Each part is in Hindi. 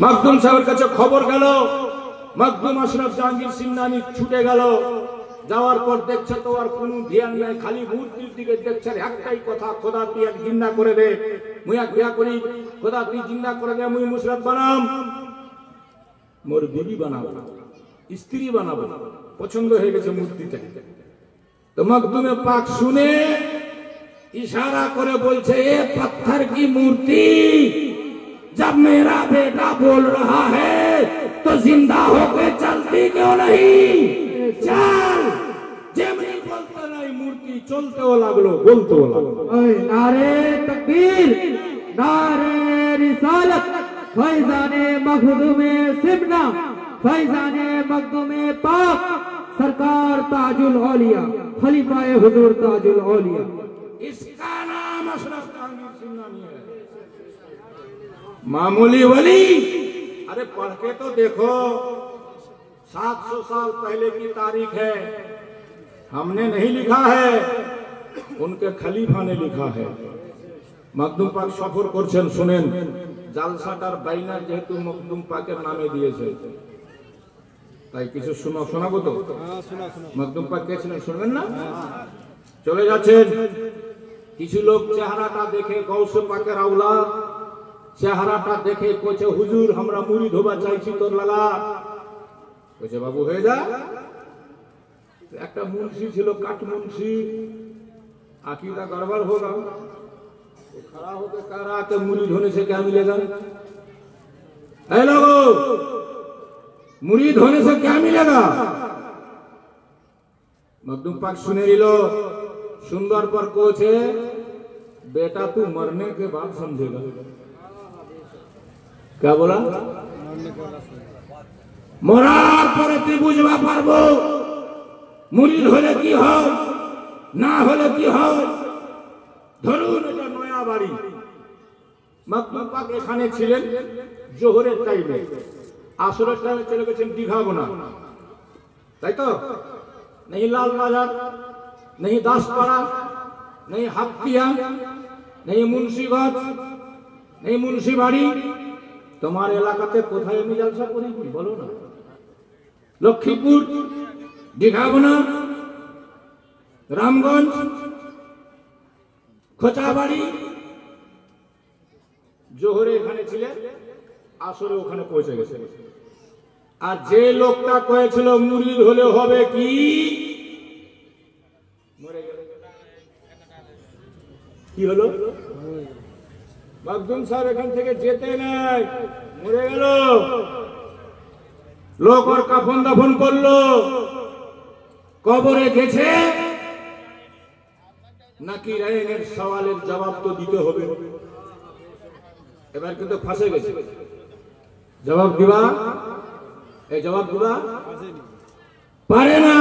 মাকদুম সাহেবের কাছে খবর গেল, মাকদুম আশরাফ জাহাঙ্গীর সিন্নানি ছুটে গেল। যাওয়ার পর দেখছে তো আর কোনো ধ্যান নাই, খালি মূর্তির দিকে দেখছে। একটাই কথা, খোদা তুই এক জিন্দা করে দে, মুই এক বিয়া করি, খোদা তুই জিন্দা করে দে, মুই মুশরাফ বানাম, মোর বিবি বানাবো, স্ত্রী বানাবো। পছন্দ হয়ে গেছে মূর্তিটা। তো মাকদুমে পাক শুনে इशारा करे बोलছে ये पत्थर की मूर्ति जब मेरा बेटा बोल रहा है तो जिंदा होके चलती क्यों नहीं, चल। जेमनी बोलते नहीं मूर्ति चलते हो लागलो, बोलते हो लागलो। नारे तकबीर, नारे रिसालत, फैजाने मखदूमे सिमना, फैजाने मखदूमे पाक, सरकार ताजुल औलिया, खलीफाए हुजूर ताजुल औलिया। इसका नाम अशरफ जहांगीर सिन्नानी है, मामूली वली। अरे पढ़ के तो देखो, 700 साल पहले की तारीख है, हमने नहीं लिखा है, उनके खलीफा ने लिखा है। मखदूम पाक सफर करছেন, শুনেন জালসাটার বাইনার যেহেতু মখদুম পাকের নামে দিয়েছে, তাই কিছু শোনাবো তো। মখদুম পাক কে ছিলেন শুনবেন না? চলে যাচ্ছেন। কিছু লোক চেহারাটা দেখে, গৌসে পাকের আওলাদ চেহারাটা দেখে কইছে, হুজুর আমরা মুরিদ হবা চাইছি তোর লাগা। কইছে বাবু হয়ে যা। একটা মুন্সি ছিল, কাঠ মুন্সি, আকিদা गड़बड़ होगा, वो खड़ा होकर कह रहा कि मुरीद होने से क्या मिलेगा? ऐ लोगो, मुरीद होने से क्या मिलेगा? मखदूम पाक सुने लो, सुंदर पर कोच है, बेटा तू मरने के बाद समझेगा। क्या बोला? मरार पर तुई बुझवा पारबो मुरीद होले की हो ना होले की हो। ধরুন এটা নয়া বাড়ি, মখদুম পাক এখানে ছিলেন জোহরের টাইমে, আসরের টাইমে চলে গেছেন দীঘাগোনা, তাই তো? नहीं लाल बाजार, नहीं दासपाड़ा, नहीं हाथिया, नहीं मुंशीगंज, नहीं मुंशीबाड़ी। तुम्हारे इलाकाते कोথায় আমি জলসা করি বলো না? লক্ষ্মীপুর, দীঘাগোনা, রামগঞ্জ, খোঁচাবাড়ি, জোহরে এখানে ছিলেন, আসরে ওখানে পৌঁছে গেছে। আর যে লোকটা কয়েছিল মুরিদ হলে হবে কি, মরে গেল। কি হলো? মখদুম সাহেব এখান থেকে যেতে নাই, মরে গেল। লোক ওর কাফন দাফন করলো, কবরে গেছে নাকি রায়ের সওয়ালের জবাব তো দিতে হবে। এবার কিন্তু ফাঁসে গেছে, জবাব দিবা, এই জবাব দিবা পারে না।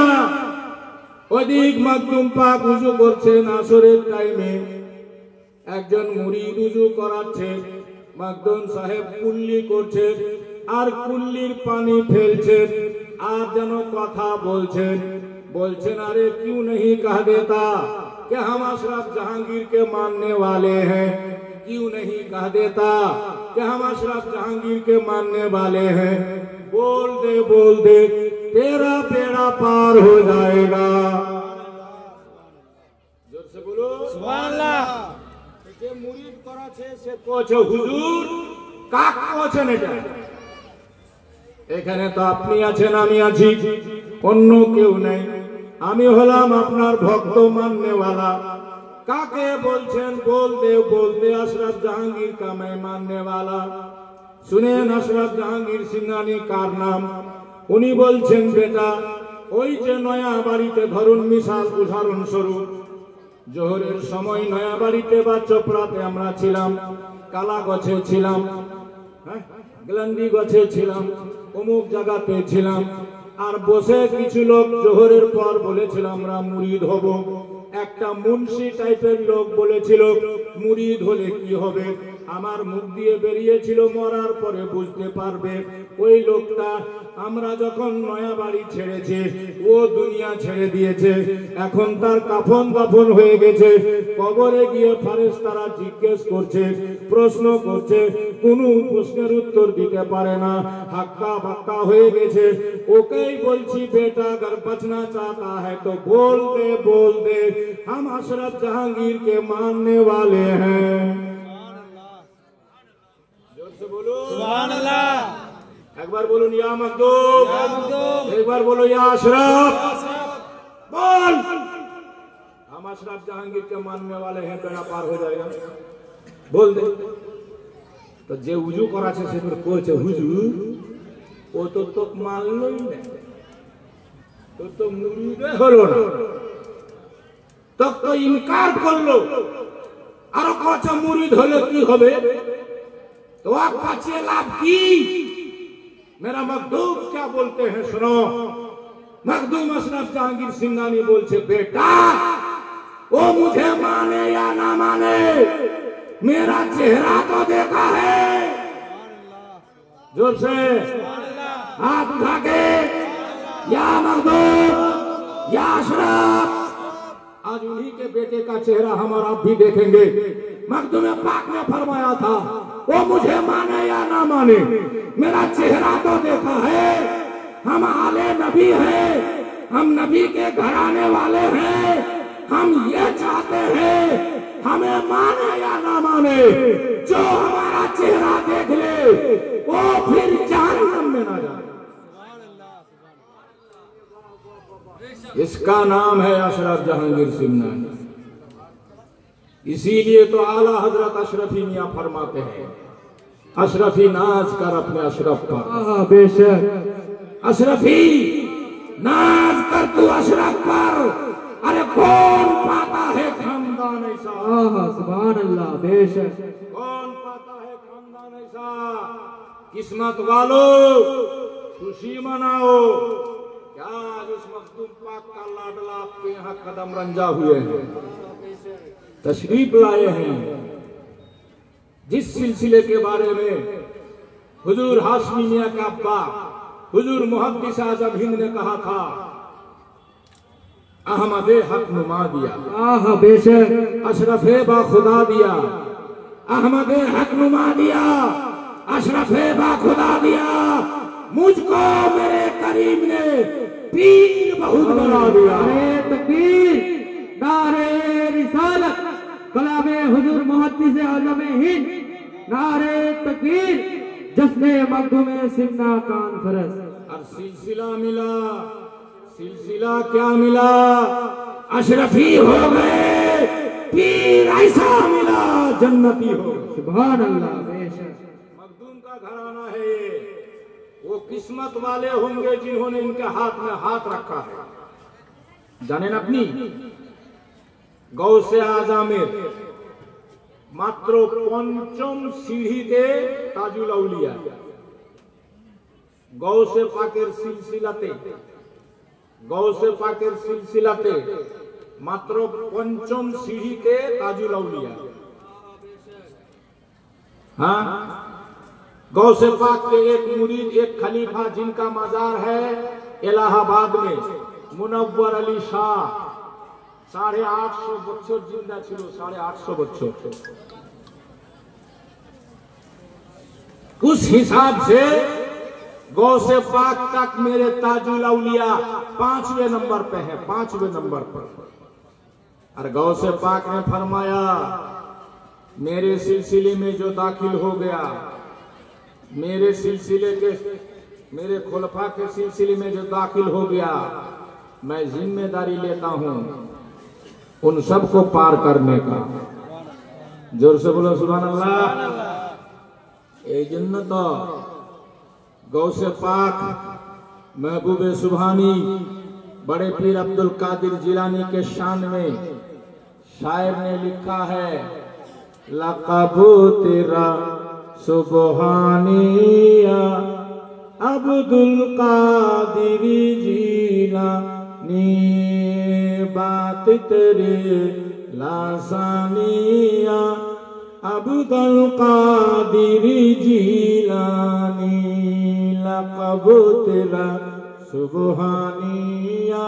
ওদিক মখদুম পাক উজু করছেন আসরের টাইমে, একজন মুরিদ উজু করাচ্ছে, মখদুম সাহেব কুল্লি করছেন আর কুল্লির পানি ফেলছেন আর যেন কথা বলছেন। बोलছেন अरे क्यों नहीं कह देता कि हम अशरफ जहांगीर के मानने वाले हैं, क्यों नहीं कह देता कि हम अशरफ जहांगीर के मानने वाले हैं। बोल दे तेरा बेड़ा पार हो जाएगा। जोर से बोलो सुभान अल्लाह। যে মুরিদ করাছে সে কোছে হুজুর, কাক কোছেন এটা? এখানে তো আপনি আছেন, আমি আছি, অন্য কেউ নেই। আমি হলাম আপনার ভক্ত মাননেওয়ালা। কাকে বলছেন? বলতে अशरफ जहांगीर का मैं मानने वाला। শুনেন अशरफ जहांगीर সিন্নানি কার নাম? উনি বলছেন বেটা ওই যে নয়া বাড়িতে, ধরুন মিশাল উদাহরণ স্বরূপ, জোহরের সময় নয়া বাড়িতে বা চোপড়াতে আমরা ছিলাম, কালা গছে ছিলাম, গ্লান্ডি গছে ছিলাম, অমুক জায়গাতে ছিলাম। আর বসে কিছু লোক জোহরের পর বলেছিল আমরা মুরিদ হব। একটা মুন্সি টাইপের লোক বলেছিল মুরিদ হলে কি হবে, আমার মুখ দিয়ে বেরিয়েছিল, মরার পরে বুঝতে পারবে ওই লোকটা আমরা যখন নয়া বাড়ি ছেড়েছে ও দুনিয়া ছেড়ে দিয়েছে, এখন তার কাফন দাফন হয়ে গেছে, কবরে গিয়ে ফেরেশতারা জিজ্ঞেস করছে, প্রশ্ন করছে, কোনো প্রশ্নের উত্তর দিতে পারে না, হাক্কা বাক্কা হয়ে গেছে। ওকেই বলছি বেটা अगर बचना चाहता है तो बोल दे हम अशरफ जहांगीर के मानने वाले हैं। जोर से बोलो सुभान अल्लाह। एक बार बोलो या मखदूम, एक बार बोलो या अशरफ। बोल हम अशरफ जहांगीर के मानने वाले हैं, बेड़ा पार हो जाएगा। बोल दे। तो जे उजू कराছে সে তোর কইছে হুজুর ও তো মানলই না, तो मुरीदे হলো না, তো ইনকার করলো, আর কত মুরিদ হলে কি হবে, तो आप पाछे लाभ की। मेरा मखदूम क्या बोलते हैं सुनो। मखदूम अशरफ जहांगीर सिंघानी बोलते बेटा वो मुझे माने या ना माने, मेरा चेहरा तो देखा है। जोर से हाथ उठा के या मखदूम या अशरफ, आज उन्हीं के बेटे का चेहरा हम और आप भी देखेंगे। मखदूम पाक ने फरमाया था वो मुझे माने या ना माने, मेरा चेहरा तो देखा है, हम आले नबी हैं, हम नबी के घराने वाले हैं, हम ये चाहते हैं हमें माने या ना माने, जो हमारा चेहरा देख ले वो फिर जहन्नम में ना जाए। इसका नाम है अशरफ जहांगीर सिंघानी। इसीलिए तो आला हजरत अशरफी मियां फरमाते हैं अशरफी नाज कर अपने अशरफ पर। बेशक अशरफी नाज कर तू अशरफ पर, अरे कौन पाता है खानदान ऐसा। सुभान अल्लाह। बेशक कौन पाता है खानदान ऐसा। किस्मत वालों खुशी मनाओ, क्या उस मखदूम पाक का लाडला आपके यहाँ कदम रंजा हुए हैं, तशरीफ लाए हैं। जिस सिलसिले के बारे में हुजूर हाशमी मियां का अब्बा हुजूर मुहद्दिस आज़म हिंद ने कहा था, अहमदे हक नुमा दिया, बेशक अशरफे बा खुदा दिया, अहमदे हक नुमा दिया, अशरफे बा खुदा दिया, मुझको मेरे करीम ने पीर बहुत बना दिया। नारे तकबीर, नारे रिसालत, कलामे हुजूर मुहद्दिस आज़म हिंद, नारे तकबीर, जश्ने मखदूम सिमना कॉन्फ्रेंस। और सिलसिला मिला, सिलसिला क्या मिला, अशरफी हो गए, पीर ऐसा मिला जन्नती हो। सुभान अल्लाह। बेशक मखदूम का घराना है ये, वो किस्मत वाले होंगे जिन्होंने इनके हाथ में हाथ रखा है। जानेन अपनी गौसे आजमेर मात्र पंचम सीढ़ीते ताजुल आउलिया, गौसे पाकेर सिलसिलाते, गौसे पाकेर सिलसिलाते मात्र पंचम सीढ़ीते ताजुल आउलिया। हाँ, गौसे पाक के एक मुरीद, एक खलीफा जिनका मजार है इलाहाबाद में, मुनव्वर अली शाह, 850 বছর जिंदा ছিল, 850 বছর। उस हिसाब से गौसे पाक तक मेरे ताजुल औलिया 5वें नंबर पे है, 5वें नंबर पर। और गौसे पाक ने फरमाया मेरे सिलसिले में जो दाखिल हो गया, मेरे सिलसिले के, मेरे खुलफा के सिलसिले में जो दाखिल हो गया, मैं जिम्मेदारी लेता हूं उन सबको पार करने का। जोर से बोलो सुभान अल्लाह। এই জন্য তো गौसे पाक महबूब सुभानी बड़े पीर अब्दुल कादिर जिलानी के शान में शायर ने लिखा है, लक़ब तेरा सुबहानिया अब्दुल कादिर जिलानी, बात तेरे लासानिया अब्दुल कादिर जीलानी लक़ब तेरा सुबहानिया।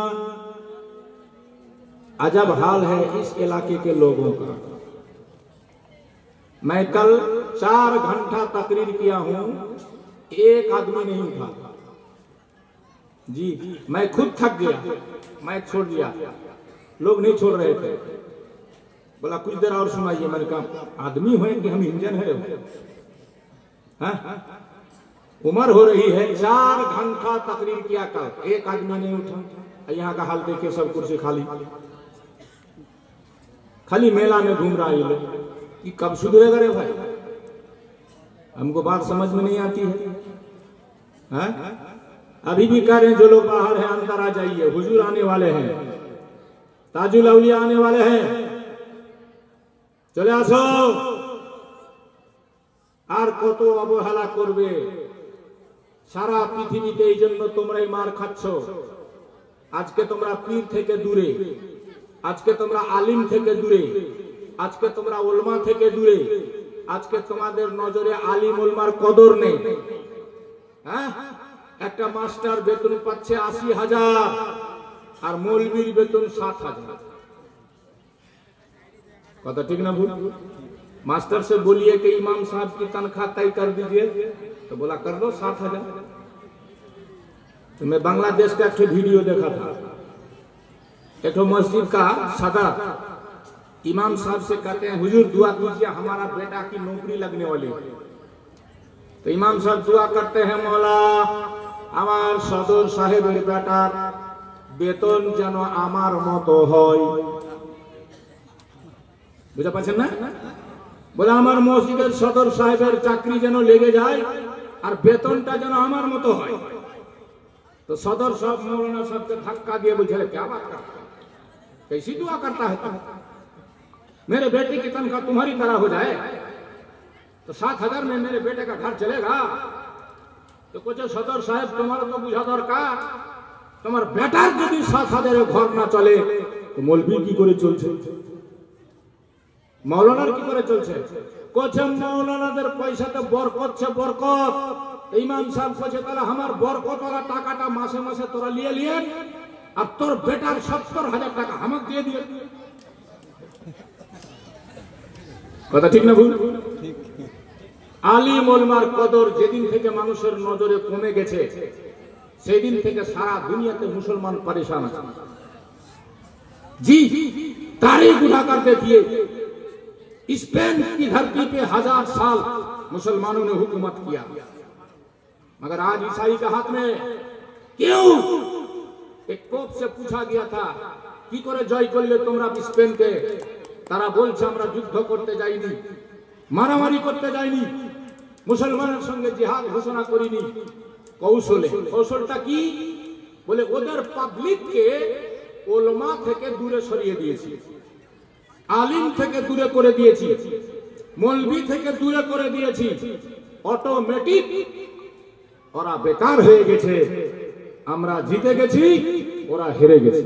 अजब हाल है इस इलाके के लोगों का। मैं कल 4 घंटा तकरीर किया हूं, एक आदमी नहीं उठा जी। मैं खुद थक गया, मैं छोड़ दिया, लोग नहीं छोड़ रहे थे। बोला कुछ देर और सुनाइए। मैंने कहा आदमी हुए कि हम इंजन है? उम्र हो रही है। 4 घंटा तकरीर किया कल, एक आदमी नहीं उठा। यहाँ का हाल देखिए, सब कुर्सी खाली, खाली मेला में घूम रहा है ये लोग। कि कब सुधरेगा रे भाई? हमको बात समझ में नहीं आती है। अभी भी कह रहे हैं जो लोग बाहर हैं अंदर आ जाइए, हुजूर आने वाले हैं, ताजुल औलिया आने वाले हैं, चले आसो। আর কত অবহেলা করবে? সারা পৃথিবীতে এই জন্য তোমরাই মার খাচ্ছ। আজকে তোমরা পীর থেকে দূরে, আজকে তোমরা আলিম থেকে দূরে, আজকে তোমরা উলমা থেকে দূরে, আজকে তোমাদের নজরে আলিম উলমার কদর নেই। হ্যাঁ, একটা মাস্টার বেতন পাচ্ছে 80,000 আর মৌলবীর বেতন 7,000। কথা ठीक ना भूल? मास्टर से बोलिए कि इमाम साहब की तनख्वाह तय कर दीजिए, तो बोला कर दो 7,000। तो मैं बांग्लादेश का एक वीडियो देखा था, एक मस्जिद का सदर इमाम साहब से कहते हैं हुजूर दुआ कीजिए हमारा बेटा की नौकरी लगने वाली है। तो इमाम साहब दुआ करते हैं मौला আমার সদর সাহেবের বেটার বেতন যেন আমার মতো হয়। বুঝতে পারছেন না? বলে আমার মসজিদের সদর সাহেবের চাকরি যেন লেগে যায় আর বেতনটা যেন আমার মতো হয়। तो सदर साहब मौलाना साहब के धक्का दिए, बोले क्या बात करता है, कैसी दुआ करता है तुम? मेरे बेटे की तनख्वाह तुम्हारी तरह हो जाए तो 7,000 में मेरे बेटे का घर चलेगा? तो कुछ सदर साहब तुम्हारा तो बुझा दरकार, तुम्हार बेटार यदि 7,000 घर ना चले तो मौलवी की करे चलছে, मौलानार की करे चलছে? কোছে মৌলানাদের পয়সাতে বরকত ছে বরকত। ইমাম সাহেব কোছে তাহলে আমার বরকতওয়ালা টাকাটা মাসে মাসে তোরা নিয়ে নিয়ে আর তোর বেটার 70,000 টাকা আমাকে দিয়ে দিয়ে। কথা ঠিক না ভুল? ঠিক। আলিম ওলমার কদর যেদিন থেকে মানুষের নজরে কমে গেছে সেই দিন থেকে সারা দুনিয়াতে মুসলমান পরেशान আছে। जी, तारीख उठाकर देखिए, स्पेन की धरती पे 1000 साल मुसलमानों ने हुकूमत किया, मगर आज ईसाई के हाथ में। क्यों? एक पोप से पूछा गया था কি করে জয় করলে তোমরা স্পেনকে? তারা বলছে আমরা যুদ্ধ করতে যাইনি, মারামারি করতে যাইনি, মুসলমানের সঙ্গে জিহাদ ঘোষণা করিনি, কৌশলে। কৌশলটা কি? বলে ওদের পাবলিককে ওলমা থেকে দূরে সরিয়ে দিয়েছি, আলিম থেকে দূরে করে দিয়েছি, মৌলবি থেকে দূরে করে দিয়েছি। অটোমেটিক ওরা বেকার হয়ে গেছে, আমরা জিতে গেছি, ওরা হেরে গেছে।